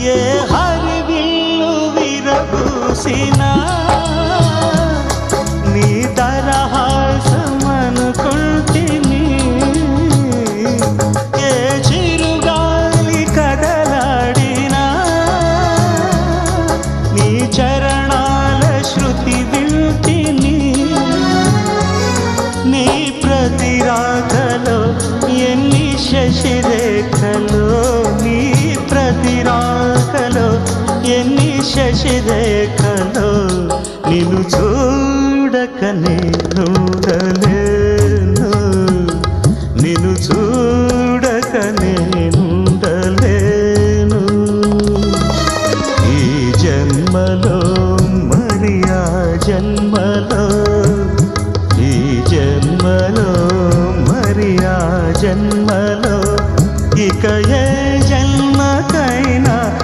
ఏ హరివిల్లు విరబూసినా నీ దరహాసమనుకుంటిని. ఏ చిరుగాలి కదలాడినా నీ చరణాల శృతి వింటిని. నీ ప్రతి రాకలో ఎన్ని శశిరేఖలో, నీ ప్రతి రాకలో ఎన్ని శశిరేఖలో, నిన్ను చూడకనే ఉండలే.